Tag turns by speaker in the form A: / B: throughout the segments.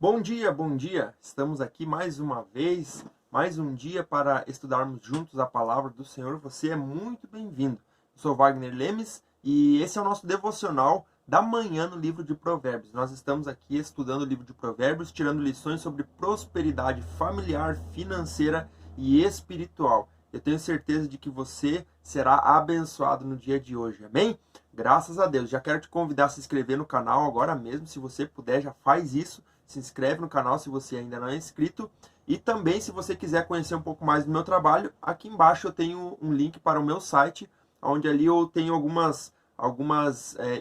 A: Bom dia, bom dia. Estamos aqui mais uma vez, mais um dia para estudarmos juntos a palavra do Senhor. Você é muito bem-vindo. Eu sou Wagner Lemes e esse é o nosso devocional da manhã no livro de Provérbios. Nós estamos aqui estudando o livro de Provérbios, tirando lições sobre prosperidade familiar, financeira e espiritual. Eu tenho certeza de que você será abençoado no dia de hoje. Amém? Graças a Deus. Já quero te convidar a se inscrever no canal agora mesmo. Se você puder, já faz isso. Se inscreve no canal se você ainda não é inscrito. E também, se você quiser conhecer um pouco mais do meu trabalho, aqui embaixo eu tenho um link para o meu site, onde ali eu tenho algumas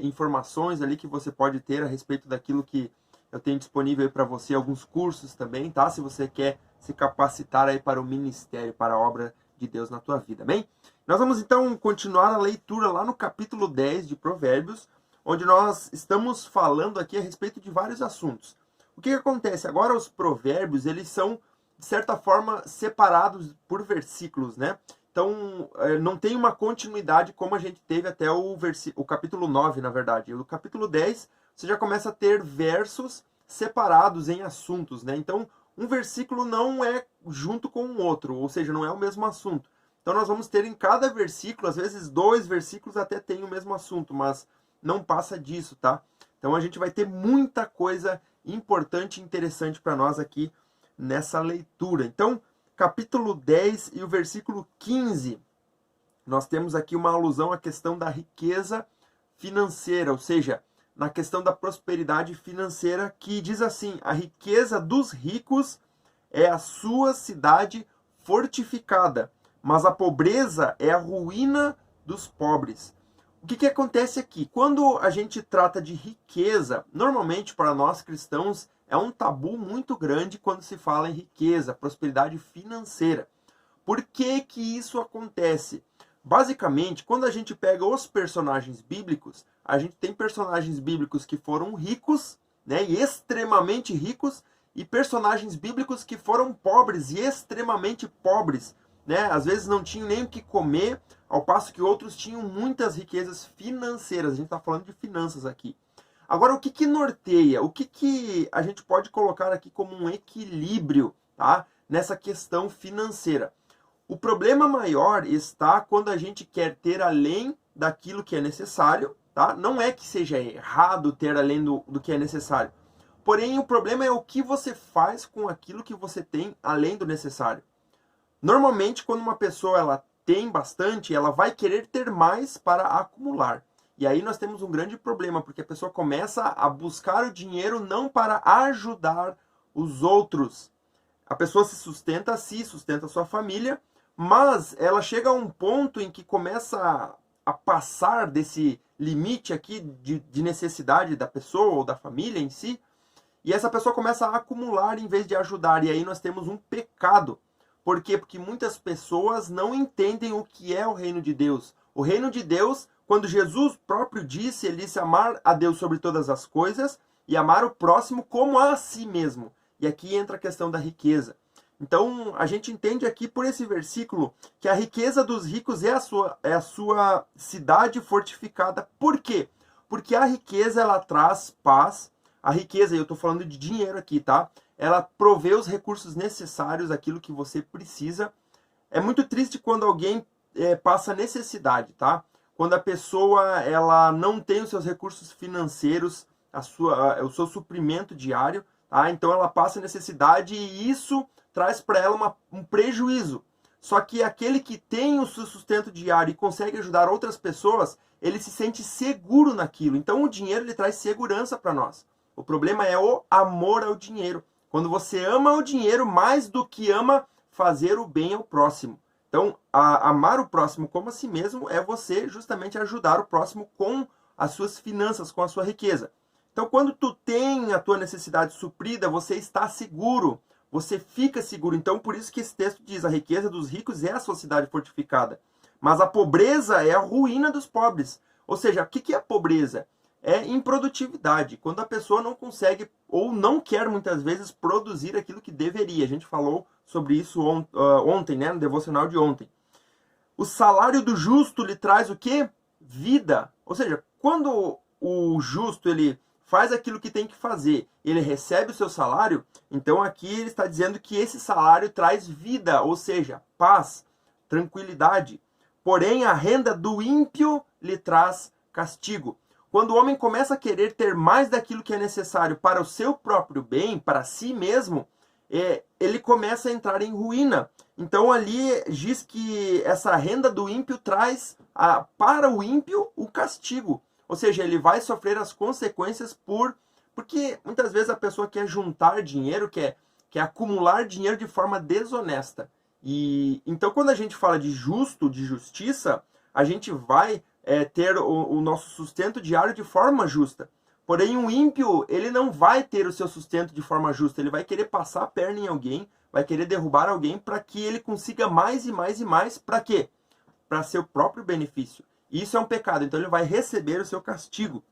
A: informações ali que você pode ter a respeito daquilo que eu tenho disponível para você, alguns cursos também, tá? Se você quer se capacitar aí para o ministério, para a obra de Deus na tua vida, amém? Nós vamos então continuar a leitura lá no capítulo 10 de Provérbios, onde nós estamos falando aqui a respeito de vários assuntos. O que acontece? Agora os provérbios, eles são, de certa forma, separados por versículos, né? Então, não tem uma continuidade como a gente teve até o capítulo 9, na verdade. O capítulo 10, você já começa a ter versos separados em assuntos, né? Então, um versículo não é junto com o outro, ou seja, não é o mesmo assunto. Então, nós vamos ter em cada versículo, às vezes 2 versículos até tem o mesmo assunto, mas não passa disso, tá? Então, a gente vai ter muita coisa importante e interessante para nós aqui nessa leitura. Então, capítulo 10 e o versículo 15, nós temos aqui uma alusão à questão da riqueza financeira, ou seja, na questão da prosperidade financeira, que diz assim: a riqueza dos ricos é a sua cidade fortificada, mas a pobreza é a ruína dos pobres. O que acontece aqui? Quando a gente trata de riqueza, normalmente para nós cristãos é um tabu muito grande quando se fala em riqueza, prosperidade financeira. Por que isso acontece? Basicamente, quando a gente pega os personagens bíblicos, a gente tem personagens bíblicos que foram ricos, né, e extremamente ricos, e personagens bíblicos que foram pobres e extremamente pobres, né? Às vezes não tinham nem o que comer, ao passo que outros tinham muitas riquezas financeiras. A gente está falando de finanças aqui. Agora, o que norteia? O que a gente pode colocar aqui como um equilíbrio, tá, nessa questão financeira? O problema maior está quando a gente quer ter além daquilo que é necessário, tá? Não é que seja errado ter além do que é necessário. Porém, o problema é o que você faz com aquilo que você tem além do necessário. Normalmente, quando uma pessoa ela tem bastante, ela vai querer ter mais para acumular. E aí nós temos um grande problema, porque a pessoa começa a buscar o dinheiro não para ajudar os outros. A pessoa se sustenta a si, sustenta a sua família, mas ela chega a um ponto em que começa a passar desse limite aqui de necessidade da pessoa ou da família em si, e essa pessoa começa a acumular em vez de ajudar. E aí nós temos um pecado. Por quê? Porque muitas pessoas não entendem o que é o reino de Deus. O reino de Deus, quando Jesus próprio disse, ele disse amar a Deus sobre todas as coisas e amar o próximo como a si mesmo. E aqui entra a questão da riqueza. Então, a gente entende aqui por esse versículo que a riqueza dos ricos é a sua cidade fortificada. Por quê? Porque a riqueza, ela traz paz. A riqueza, e eu estou falando de dinheiro aqui, tá? Ela provê os recursos necessários, aquilo que você precisa. É muito triste quando alguém passa necessidade, tá? Quando a pessoa ela não tem os seus recursos financeiros, o seu suprimento diário, tá? Então ela passa necessidade e isso traz para ela um prejuízo. Só que aquele que tem o seu sustento diário e consegue ajudar outras pessoas, ele se sente seguro naquilo. Então o dinheiro ele traz segurança para nós. O problema é o amor ao dinheiro. Quando você ama o dinheiro mais do que ama fazer o bem ao próximo. Então, amar o próximo como a si mesmo é você justamente ajudar o próximo com as suas finanças, com a sua riqueza. Então, quando tu tem a tua necessidade suprida, você está seguro, você fica seguro. Então, por isso que esse texto diz, a riqueza dos ricos é a sua cidade fortificada. Mas a pobreza é a ruína dos pobres. Ou seja, o que é a pobreza? É improdutividade, quando a pessoa não consegue ou não quer muitas vezes produzir aquilo que deveria. A gente falou sobre isso ontem, né, no devocional de ontem. O salário do justo lhe traz o quê? Vida. Ou seja, quando o justo ele faz aquilo que tem que fazer, ele recebe o seu salário, então aqui ele está dizendo que esse salário traz vida, ou seja, paz, tranquilidade. Porém, a renda do ímpio lhe traz castigo. Quando o homem começa a querer ter mais daquilo que é necessário para o seu próprio bem, para si mesmo, ele começa a entrar em ruína. Então ali diz que essa renda do ímpio traz para o ímpio o castigo. Ou seja, ele vai sofrer as consequências porque muitas vezes a pessoa quer juntar dinheiro, quer acumular dinheiro de forma desonesta. E então quando a gente fala de justo, de justiça, a gente vai ter o nosso sustento diário de forma justa. Porém, um ímpio, ele não vai ter o seu sustento de forma justa. Ele vai querer passar a perna em alguém, vai querer derrubar alguém para que ele consiga mais e mais e mais. Para quê? Para seu próprio benefício. E isso é um pecado, então ele vai receber o seu castigo.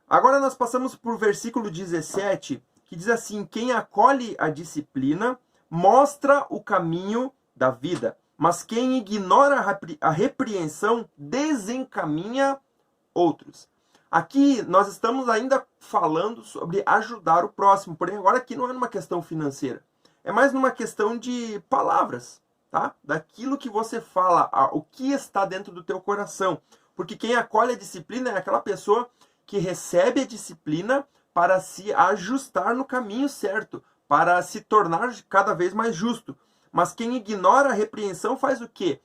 A: Agora nós passamos por versículo 17, que diz assim: quem acolhe a disciplina mostra o caminho da vida, mas quem ignora a repreensão desencaminha outros. Aqui nós estamos ainda falando sobre ajudar o próximo, porém agora aqui não é numa questão financeira, é mais numa questão de palavras, tá? Daquilo que você fala, o que está dentro do teu coração. Porque quem acolhe a disciplina é aquela pessoa que recebe a disciplina para se ajustar no caminho certo, para se tornar cada vez mais justo. Mas quem ignora a repreensão faz o quê?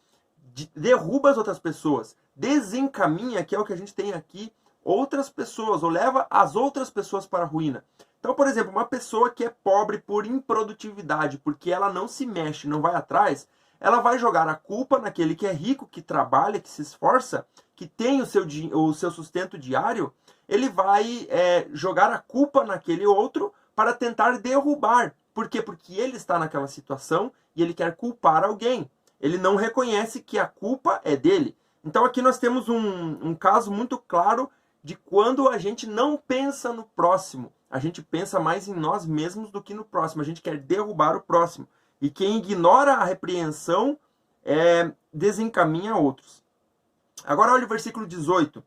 A: Derruba as outras pessoas, desencaminha, que é o que a gente tem aqui, outras pessoas, ou leva as outras pessoas para a ruína. Então, por exemplo, uma pessoa que é pobre por improdutividade, porque ela não se mexe, não vai atrás, ela vai jogar a culpa naquele que é rico, que trabalha, que se esforça, que tem o seu sustento diário, ele vai jogar a culpa naquele outro para tentar derrubar. Por quê? Porque ele está naquela situação e ele quer culpar alguém. Ele não reconhece que a culpa é dele. Então aqui nós temos um caso muito claro de quando a gente não pensa no próximo. A gente pensa mais em nós mesmos do que no próximo. A gente quer derrubar o próximo. E quem ignora a repreensão desencaminha outros. Agora olha o versículo 18.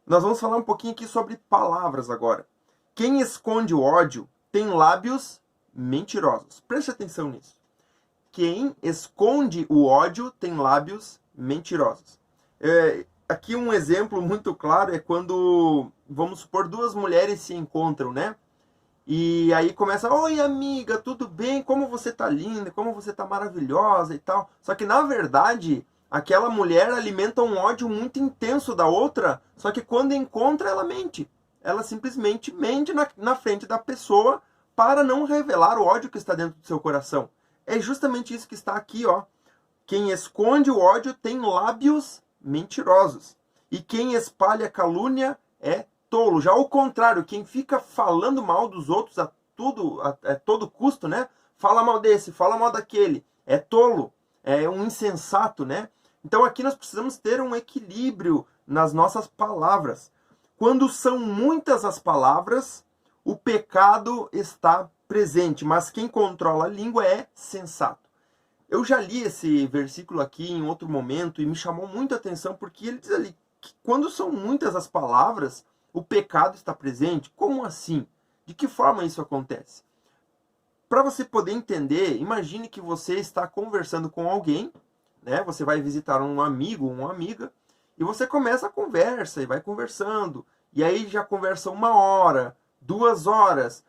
A: Nós vamos falar um pouquinho aqui sobre palavras agora. Quem esconde o ódio tem lábios mentirosos. Preste atenção nisso. Quem esconde o ódio tem lábios mentirosos. Aqui um exemplo muito claro é quando, vamos supor, duas mulheres se encontram, né? E aí começa: oi amiga, tudo bem? Como você tá linda, como você tá maravilhosa e tal. Só que na verdade, aquela mulher alimenta um ódio muito intenso da outra, só que quando encontra ela mente. Ela simplesmente mente na frente da pessoa para não revelar o ódio que está dentro do seu coração. É justamente isso que está aqui, ó. Quem esconde o ódio tem lábios mentirosos. E quem espalha calúnia é tolo. Já ao contrário, quem fica falando mal dos outros a todo custo, né? Fala mal desse, fala mal daquele. É tolo, é um insensato, né? Então aqui nós precisamos ter um equilíbrio nas nossas palavras. Quando são muitas as palavras, o pecado está presente, mas quem controla a língua é sensato. Eu já li esse versículo aqui em outro momento e me chamou muito a atenção porque ele diz ali que quando são muitas as palavras, o pecado está presente. Como assim? De que forma isso acontece? Para você poder entender, imagine que você está conversando com alguém, né? Você vai visitar um amigo, uma amiga, e você começa a conversa e vai conversando. E aí já conversa 1 hora, 2 horas.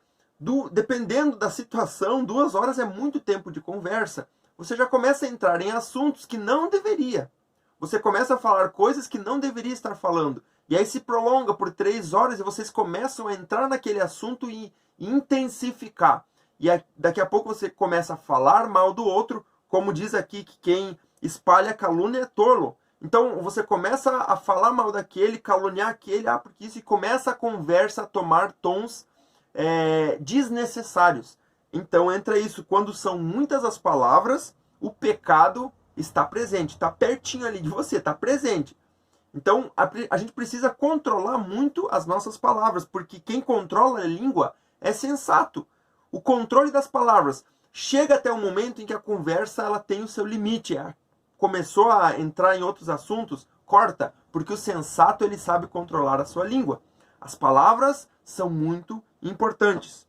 A: Dependendo da situação, 2 horas é muito tempo de conversa. Você já começa a entrar em assuntos que não deveria. Você começa a falar coisas que não deveria estar falando. E aí se prolonga por 3 horas e vocês começam a entrar naquele assunto e intensificar. E daqui a pouco você começa a falar mal do outro, como diz aqui que quem espalha calúnia é tolo. Então você começa a falar mal daquele, caluniar aquele, porque isso, e começa a conversa a tomar tons desnecessários. Então entra isso, quando são muitas as palavras, o pecado está presente, está pertinho ali de você, está presente. Então a gente precisa controlar muito as nossas palavras, porque quem controla a língua é sensato. O controle das palavras chega até o momento em que a conversa ela tem o seu limite. Começou a entrar em outros assuntos, corta, porque o sensato ele sabe controlar a sua língua. As palavras são muito importantes.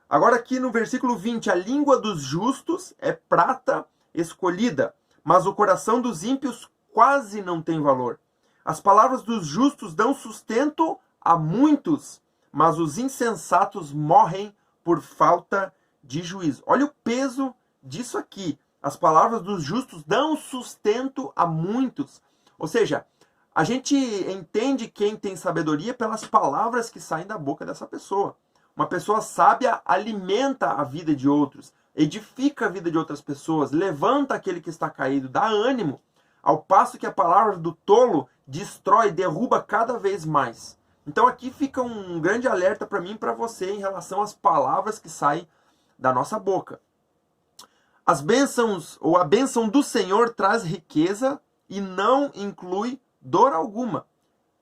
A: Agora aqui no versículo 20, a língua dos justos é prata escolhida, mas o coração dos ímpios quase não tem valor. As palavras dos justos dão sustento a muitos, mas os insensatos morrem por falta de juízo. Olha o peso disso aqui. As palavras dos justos dão sustento a muitos. Ou seja, a gente entende quem tem sabedoria pelas palavras que saem da boca dessa pessoa. Uma pessoa sábia alimenta a vida de outros, edifica a vida de outras pessoas, levanta aquele que está caído, dá ânimo, ao passo que a palavra do tolo destrói, derruba cada vez mais. Então aqui fica um grande alerta para mim e para você em relação às palavras que saem da nossa boca. As bênçãos, ou a bênção do Senhor traz riqueza e não inclui dor alguma.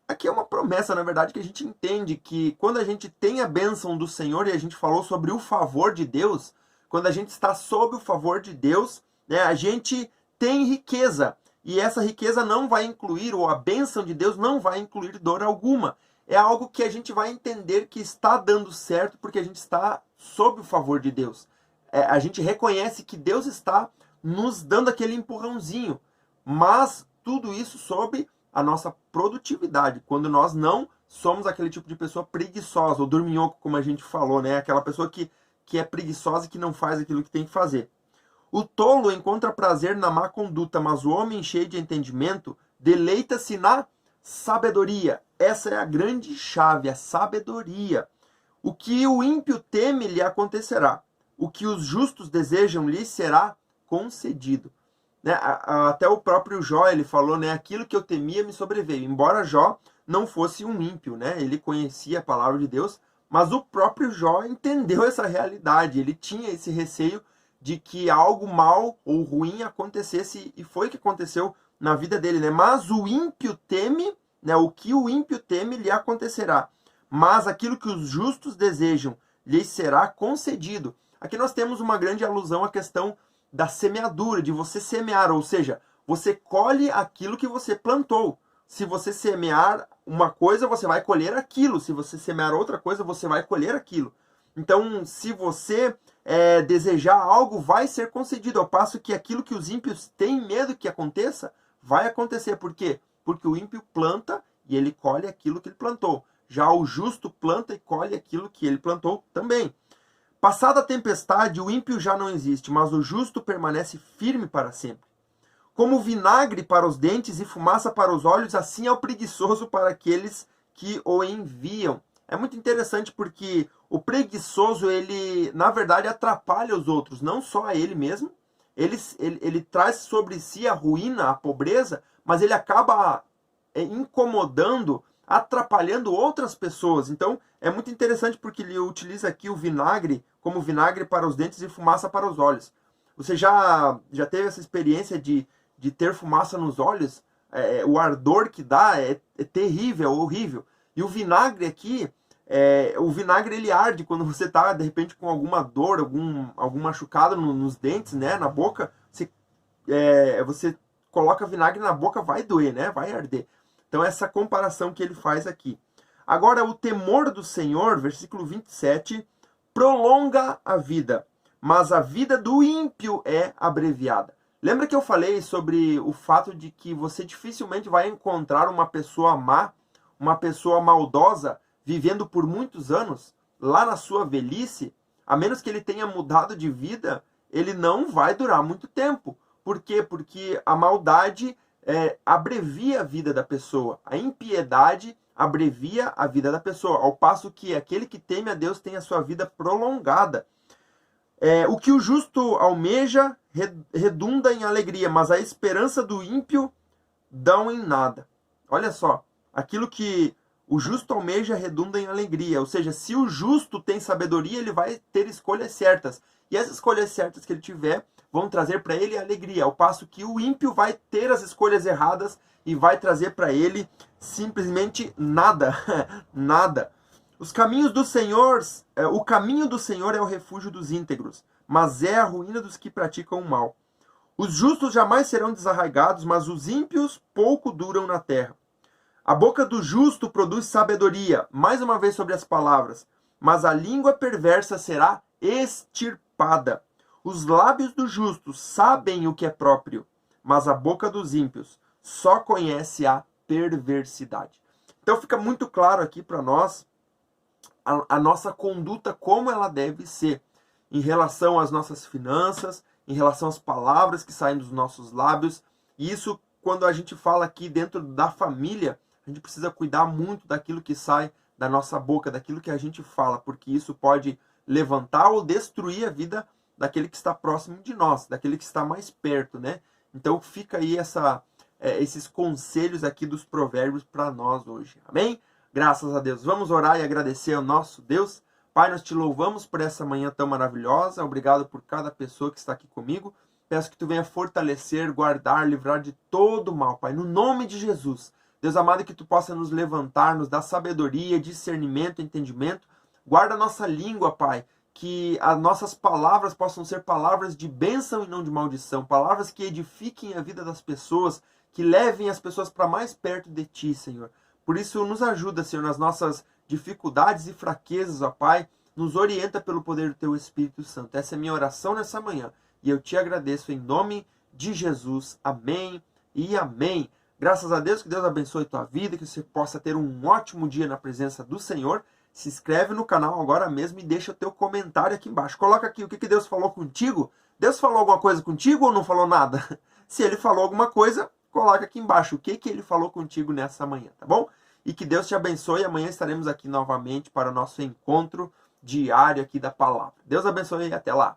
A: Aqui é uma promessa, na verdade, que a gente entende que quando a gente tem a bênção do Senhor, e a gente falou sobre o favor de Deus, quando a gente está sob o favor de Deus, né, a gente tem riqueza. E essa riqueza não vai incluir, ou a bênção de Deus não vai incluir dor alguma. É algo que a gente vai entender que está dando certo porque a gente está sob o favor de Deus. A gente reconhece que Deus está nos dando aquele empurrãozinho, mas tudo isso sob a nossa produtividade, quando nós não somos aquele tipo de pessoa preguiçosa, ou dorminhoco, como a gente falou, né? Aquela pessoa que é preguiçosa e que não faz aquilo que tem que fazer. O tolo encontra prazer na má conduta, mas o homem cheio de entendimento deleita-se na sabedoria. Essa é a grande chave, a sabedoria. O que o ímpio teme lhe acontecerá. O que os justos desejam lhe será concedido. Né? Até o próprio Jó, ele falou, né? Aquilo que eu temia me sobreveio. Embora Jó não fosse um ímpio, né? Ele conhecia a palavra de Deus, mas o próprio Jó entendeu essa realidade. Ele tinha esse receio de que algo mal ou ruim acontecesse, e foi o que aconteceu na vida dele, né? Mas o ímpio teme, né? O que o ímpio teme lhe acontecerá. Mas aquilo que os justos desejam lhes será concedido. Aqui nós temos uma grande alusão à questão da semeadura, de você semear, ou seja, você colhe aquilo que você plantou. Se você semear uma coisa, você vai colher aquilo. Se você semear outra coisa, você vai colher aquilo. Então, se você desejar algo, vai ser concedido, ao passo que aquilo que os ímpios têm medo que aconteça, vai acontecer. Por quê? Porque o ímpio planta e ele colhe aquilo que ele plantou. Já o justo planta e colhe aquilo que ele plantou também. Passada a tempestade, o ímpio já não existe, mas o justo permanece firme para sempre. Como vinagre para os dentes e fumaça para os olhos, assim é o preguiçoso para aqueles que o enviam. É muito interessante porque o preguiçoso, ele, na verdade, atrapalha os outros, não só a ele mesmo. Ele traz sobre si a ruína, a pobreza, mas ele acaba incomodando, atrapalhando outras pessoas. Então, é muito interessante porque ele utiliza aqui o vinagre como vinagre para os dentes e fumaça para os olhos. Você já teve essa experiência de ter fumaça nos olhos? O ardor que dá é terrível, é horrível. E o vinagre aqui, o vinagre ele arde quando você está, de repente, com alguma dor, algum machucado nos dentes, né, na boca. Você coloca vinagre na boca, vai doer, né, vai arder. Então, essa comparação que ele faz aqui. Agora, o temor do Senhor, versículo 27, prolonga a vida, mas a vida do ímpio é abreviada. Lembra que eu falei sobre o fato de que você dificilmente vai encontrar uma pessoa má, uma pessoa maldosa, vivendo por muitos anos, lá na sua velhice? A menos que ele tenha mudado de vida, ele não vai durar muito tempo. Por quê? Porque a maldade abrevia a vida da pessoa. A impiedade abrevia a vida da pessoa, ao passo que aquele que teme a Deus tem a sua vida prolongada. O que o justo almeja redunda em alegria, mas a esperança do ímpio dão em nada. Olha só, aquilo que o justo almeja redunda em alegria, ou seja, se o justo tem sabedoria, ele vai ter escolhas certas. E as escolhas certas que ele tiver vão trazer para ele alegria, ao passo que o ímpio vai ter as escolhas erradas e vai trazer para ele simplesmente nada, nada. Os caminhos do Senhor, o caminho do Senhor é o refúgio dos íntegros, mas é a ruína dos que praticam o mal. Os justos jamais serão desarraigados, mas os ímpios pouco duram na terra. A boca do justo produz sabedoria. Mais uma vez sobre as palavras. Mas a língua perversa será extirpada. Os lábios do justo sabem o que é próprio, mas a boca dos ímpios só conhece a perversidade. Então fica muito claro aqui para nós a nossa conduta, como ela deve ser em relação às nossas finanças, em relação às palavras que saem dos nossos lábios. E isso, quando a gente fala aqui dentro da família, a gente precisa cuidar muito daquilo que sai da nossa boca, daquilo que a gente fala, porque isso pode levantar ou destruir a vida daquele que está próximo de nós, daquele que está mais perto, né? Então fica aí esses conselhos aqui dos provérbios para nós hoje, amém? Graças a Deus. Vamos orar e agradecer ao nosso Deus. Pai, nós te louvamos por essa manhã tão maravilhosa. Obrigado por cada pessoa que está aqui comigo. Peço que tu venha fortalecer, guardar, livrar de todo mal, Pai. No nome de Jesus. Deus amado, que tu possa nos levantar, nos dar sabedoria, discernimento, entendimento. Guarda a nossa língua, Pai. Que as nossas palavras possam ser palavras de bênção e não de maldição. Palavras que edifiquem a vida das pessoas, que levem as pessoas para mais perto de ti, Senhor. Por isso, nos ajuda, Senhor, nas nossas dificuldades e fraquezas, ó Pai. Nos orienta pelo poder do Teu Espírito Santo. Essa é a minha oração nessa manhã. E eu te agradeço em nome de Jesus. Amém e amém. Graças a Deus, que Deus abençoe tua vida, que você possa ter um ótimo dia na presença do Senhor. Se inscreve no canal agora mesmo e deixa o teu comentário aqui embaixo. Coloca aqui o que Deus falou contigo. Deus falou alguma coisa contigo ou não falou nada? Se Ele falou alguma coisa, coloca aqui embaixo o que Ele falou contigo nessa manhã, tá bom? E que Deus te abençoe. Amanhã estaremos aqui novamente para o nosso encontro diário aqui da palavra. Deus abençoe e até lá.